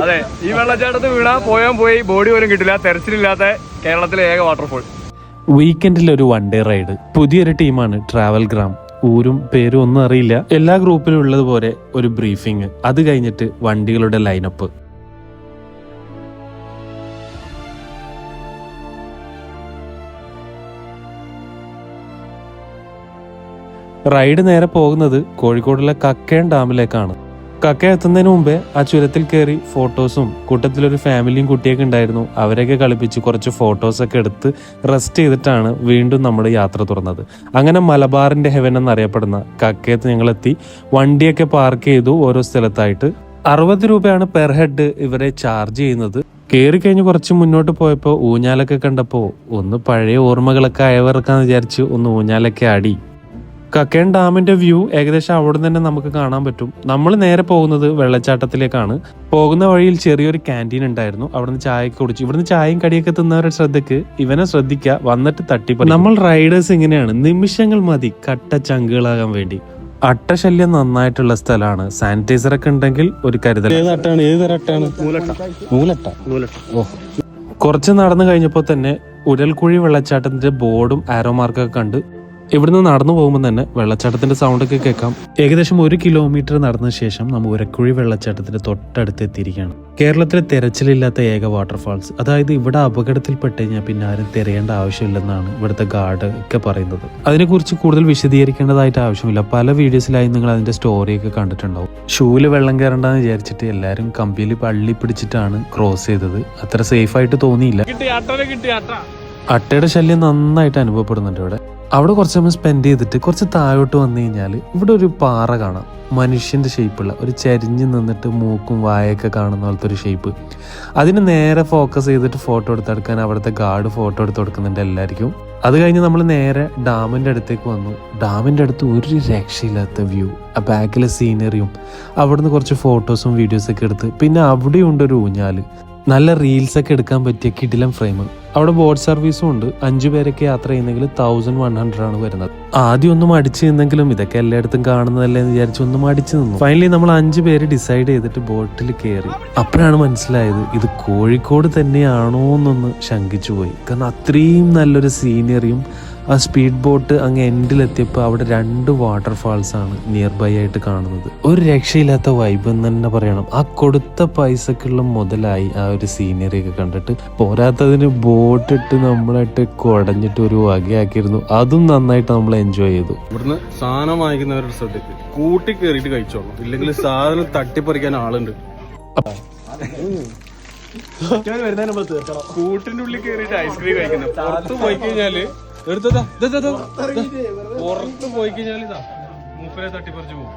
അതെ, ഈ വെള്ളച്ചാട്ടത്തിൽ വീണാ പോയാൻ പോയി, ബോഡി പോലും കിട്ടില്ല. തെരച്ചിലില്ലാത്ത കേരളത്തിലെ ഏക വാട്ടർഫോൾ. വീക്കെൻഡിൽ ഒരു വൺ ഡേ റൈഡ്. പുതിയൊരു ടീമാണ് ട്രാവൽ ഗ്രാം. ഊരും പേരും ഒന്നും അറിയില്ല. എല്ലാ ഗ്രൂപ്പിലും ഉള്ളതുപോലെ ഒരു ബ്രീഫിംഗ്, അത് കഴിഞ്ഞിട്ട് വണ്ടികളുടെ ലൈനപ്പ്. റൈഡ് നേരെ പോകുന്നത് കോഴിക്കോടുള്ള കക്കയം ഡാമിലേക്കാണ്. കക്ക എത്തുന്നതിന് മുമ്പേ ആ ചുരത്തിൽ കയറി ഫോട്ടോസും, കൂട്ടത്തിലൊരു ഫാമിലിയും കുട്ടിയൊക്കെ ഉണ്ടായിരുന്നു. അവരെയൊക്കെ കളിപ്പിച്ച് കുറച്ച് ഫോട്ടോസൊക്കെ എടുത്ത് റെസ്റ്റ് ചെയ്തിട്ടാണ് വീണ്ടും നമ്മുടെ യാത്ര തുറന്നത്. അങ്ങനെ മലബാറിന്റെ ഹെവൻ എന്നറിയപ്പെടുന്ന കക്കയത്ത് ഞങ്ങളെത്തി. വണ്ടിയൊക്കെ പാർക്ക് ചെയ്തു ഓരോ സ്ഥലത്തായിട്ട്. 60 രൂപയാണ് പെർ ഹെഡ് ഇവരെ ചാർജ് ചെയ്യുന്നത്. കയറി കഴിഞ്ഞ് കുറച്ച് മുന്നോട്ട് പോയപ്പോൾ ഊഞ്ഞാലൊക്കെ കണ്ടപ്പോൾ ഒന്ന് പഴയ ഓർമ്മകളൊക്കെ അയവിറക്കാന്ന് വിചാരിച്ച് ഒന്ന് ഊഞ്ഞാലൊക്കെ ആടി. കക്കയം ഡാമിന്റെ വ്യൂ ഏകദേശം അവിടെ തന്നെ നമുക്ക് കാണാൻ പറ്റും. നമ്മൾ നേരെ പോകുന്നത് വെള്ളച്ചാട്ടത്തിലേക്കാണ്. പോകുന്ന വഴിയിൽ ചെറിയൊരു ക്യാൻറ്റീൻ ഉണ്ടായിരുന്നു. അവിടുന്ന് ചായയൊക്കെ കുടിച്ചു. ഇവിടുന്ന് ചായയും കടിയൊക്കെ തിന്നവരുടെ ശ്രദ്ധയ്ക്ക് ഇവനെ ശ്രദ്ധിക്കുക, വന്നിട്ട് തട്ടിപ്പോ. നമ്മൾ റൈഡേഴ്സ് ഇങ്ങനെയാണ്, നിമിഷങ്ങൾ മതി കട്ട ചങ്കുകളാകാൻ വേണ്ടി. അട്ടശല്യം നന്നായിട്ടുള്ള സ്ഥലമാണ്. സാനിറ്റൈസർ ഒക്കെ ഉണ്ടെങ്കിൽ ഒരു കരുതൽ. കുറച്ച് നടന്നു കഴിഞ്ഞപ്പോൾ തന്നെ ഉരൽക്കുഴി വെള്ളച്ചാട്ടത്തിന്റെ ബോർഡും ആരോ മാർക്കൊക്കെ കണ്ട് ഇവിടുന്ന് നടന്നു പോകുമ്പോൾ തന്നെ വെള്ളച്ചാട്ടത്തിന്റെ സൗണ്ടൊക്കെ കേൾക്കാം. ഏകദേശം 1 കിലോമീറ്റർ നടന്ന ശേഷം നമ്മൾ ഉരക്കുഴി വെള്ളച്ചാട്ടത്തിന്റെ തൊട്ടടുത്ത് എത്തിയിരിക്കുകയാണ്. കേരളത്തിലെ തെരച്ചിലില്ലാത്ത ഏക വാട്ടർഫാൾസ്. അതായത് ഇവിടെ അപകടത്തിൽപ്പെട്ട് കഴിഞ്ഞാൽ പിന്നെ ആരും തിരയേണ്ട ആവശ്യമില്ലെന്നാണ് ഇവിടുത്തെ ഗാർഡ് ഒക്കെ പറയുന്നത്. അതിനെക്കുറിച്ച് കൂടുതൽ വിശദീകരിക്കേണ്ടതായിട്ട് ആവശ്യമില്ല. പല വീഡിയോസിലായി നിങ്ങൾ അതിന്റെ സ്റ്റോറിയൊക്കെ കണ്ടിട്ടുണ്ടാവും. ഷൂല് വെള്ളം കയറണ്ടെന്ന് വിചാരിച്ചിട്ട് എല്ലാവരും കമ്പിയിൽ പള്ളി പിടിച്ചിട്ടാണ് ക്രോസ് ചെയ്തത്. അത്ര സേഫ് ആയിട്ട് തോന്നിയില്ല. അട്ടയുടെ ശല്യം നന്നായിട്ട് അനുഭവപ്പെടുന്നുണ്ട് ഇവിടെ. അവിടെ കുറച്ച് സമയം സ്പെൻഡ് ചെയ്തിട്ട് കുറച്ച് താഴോട്ട് വന്നു കഴിഞ്ഞാൽ ഇവിടെ ഒരു പാറ കാണാം. മനുഷ്യന്റെ ഷേപ്പുള്ള ഒരു ചരിഞ്ഞ് നിന്നിട്ട് മൂക്കും വായൊക്കെ കാണുന്ന പോലത്തെ ഒരു ഷേപ്പ്. അതിന് നേരെ ഫോക്കസ് ചെയ്തിട്ട് ഫോട്ടോ എടുത്തെടുക്കാൻ അവിടുത്തെ ഗാർഡ് ഫോട്ടോ എടുത്ത് കൊടുക്കുന്നുണ്ട് എല്ലാവർക്കും. അത് കഴിഞ്ഞ് നമ്മൾ നേരെ ഡാമിന്റെ അടുത്തേക്ക് വന്നു. ഡാമിന്റെ അടുത്ത് ഒരു രക്ഷയില്ലാത്ത വ്യൂ, ആ ബാക്കിലെ സീനറിയും, അവിടുന്ന് കുറച്ച് ഫോട്ടോസും വീഡിയോസൊക്കെ എടുത്ത്, പിന്നെ അവിടെയുണ്ട് ഒരു ഊഞ്ഞാല്. നല്ല റീൽസ് ഒക്കെ എടുക്കാൻ പറ്റിയ കിടിലം ഫ്രെയിം. അവിടെ ബോട്ട് സർവീസും ഉണ്ട്. 5 പേരൊക്കെ യാത്ര ചെയ്യുന്നെങ്കിൽ 1100 ആണ് വരുന്നത്. ആദ്യം ഒന്നും അടിച്ചു നിന്നെങ്കിലും ഇതൊക്കെ എല്ലായിടത്തും കാണുന്നതല്ലേ എന്ന് വിചാരിച്ച് ഒന്നും അടിച്ചു നിന്നു. ഫൈനലി നമ്മൾ 5 പേര് ഡിസൈഡ് ചെയ്തിട്ട് ബോട്ടിൽ കയറി. അപ്പോഴാണ് മനസ്സിലായത് ഇത് കോഴിക്കോട് തന്നെയാണോ എന്നൊന്ന് ശങ്കിച്ചു പോയി. കാരണം അത്രയും നല്ലൊരു സീനറിയും, ആ സ്പീഡ് ബോട്ട് അങ്ങ് എൻഡിലെത്തിയപ്പോൾ അവിടെ 2 വാട്ടർഫാൾസ് ആണ് നിയർ ബൈ ആയിട്ട് കാണുന്നത്. ഒരു രക്ഷയില്ലാത്ത വൈബ് എന്ന് തന്നെ പറയണം. ആ കൊടുത്ത പൈസക്കുള്ള മുതലായി ആ ഒരു സീനറി ഒക്കെ കണ്ടിട്ട്. പോരാത്തതിന് ബോട്ടിട്ട് നമ്മളായിട്ട് കുടഞ്ഞിട്ട് ഒരു വകയാക്കിയിരുന്നു. അതും നന്നായിട്ട് നമ്മൾ എൻജോയ് ചെയ്തു. ഇവിടുന്ന് സാധനം വാങ്ങിക്കുന്നവരുടെ ശ്രദ്ധയ്ക്ക് കൂട്ടി കയറിയിട്ട് കഴിച്ചോളൂ, ഇല്ലെങ്കിൽ സാധനം തട്ടിപ്പറിക്കാൻ ആളുണ്ട്. കൂട്ടിന്റെ ഉള്ളിൽ കയറിയിട്ട് ഐസ്ക്രീം കഴിക്കുന്നത്. പുറത്ത് പോയി കഴിഞ്ഞാല് പുറത്ത് പോയി കഴിഞ്ഞാൽ ഇതാ മൂപ്പരെ തട്ടിപ്പറിച്ചു പോകും.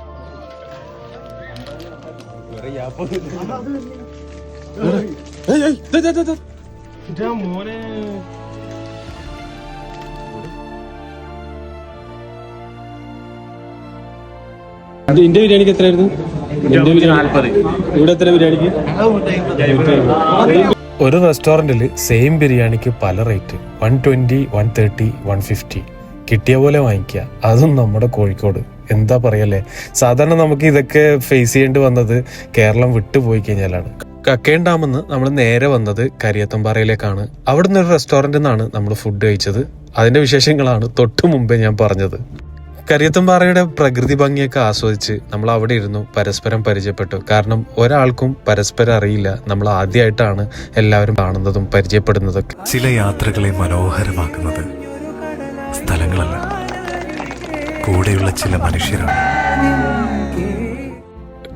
മോനെ എന്റെ ബിരിയാണിക്ക് എത്രയായിരുന്നു? ഇവിടെ എത്ര ബിരിയാണിക്ക്? ഒരു റെസ്റ്റോറൻറ്റിൽ സെയിം ബിരിയാണിക്ക് പല റേറ്റ്. 120, 130, 150. കിട്ടിയ പോലെ വാങ്ങിക്കുക. അതും നമ്മുടെ കോഴിക്കോട്. എന്താ പറയല്ലേ, സാധാരണ നമുക്ക് ഇതൊക്കെ ഫേസ് ചെയ്യേണ്ടി വന്നത് കേരളം വിട്ടുപോയി കഴിഞ്ഞാലാണ്. കക്കയം ഡാമെന്ന് നമ്മൾ നേരെ വന്നത് കരിയത്തമ്പാറയിലേക്കാണ്. അവിടുന്ന് ഒരു റെസ്റ്റോറൻറ്റിൽ നിന്നാണ് നമ്മൾ ഫുഡ് കഴിച്ചത്. അതിന്റെ വിശേഷങ്ങളാണ് തൊട്ടു മുമ്പേ ഞാൻ പറഞ്ഞത്. കരിയത്തമ്പാറയുടെ പ്രകൃതി ഭംഗിയൊക്കെ ആസ്വദിച്ച് നമ്മൾ അവിടെ ഇരുന്നു പരസ്പരം പരിചയപ്പെട്ടു. കാരണം ഒരാൾക്കും പരസ്പരം അറിയില്ല. നമ്മൾ ആദ്യമായിട്ടാണ് എല്ലാവരും കാണുന്നതും പരിചയപ്പെടുന്നതൊക്കെ. ചില യാത്രകളെ മനോഹരമാക്കുന്നത് സ്ഥലങ്ങളല്ല, കൂടെയുള്ള ചില മനുഷ്യരാണ്.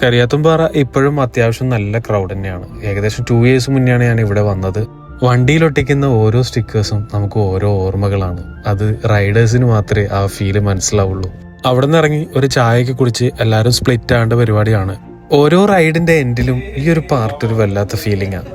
കരിയാത്തുംപാറ ഇപ്പോഴും അത്യാവശ്യം നല്ല ക്രൗഡ് തന്നെയാണ്. ഏകദേശം 2 years മുന്നെയാണ് ഞാൻ ഇവിടെ വന്നത്. വണ്ടിയിലൊട്ടിക്കുന്ന ഓരോ സ്റ്റിക്കേഴ്സും നമുക്ക് ഓരോ ഓർമ്മകളാണ്. അത് റൈഡേഴ്സിന് മാത്രമേ ആ ഫീല് മനസ്സിലാവുള്ളൂ. അവിടെ നിന്ന് ഇറങ്ങി ഒരു ചായയൊക്കെ കുടിച്ച് എല്ലാവരും സ്പ്ലിറ്റ് ആവേണ്ട പരിപാടിയാണ്. ഓരോ റൈഡിന്റെ എൻഡിലും ഈ ഒരു പാർട്ട് ഒരു വല്ലാത്ത ഫീലിംഗാണ്.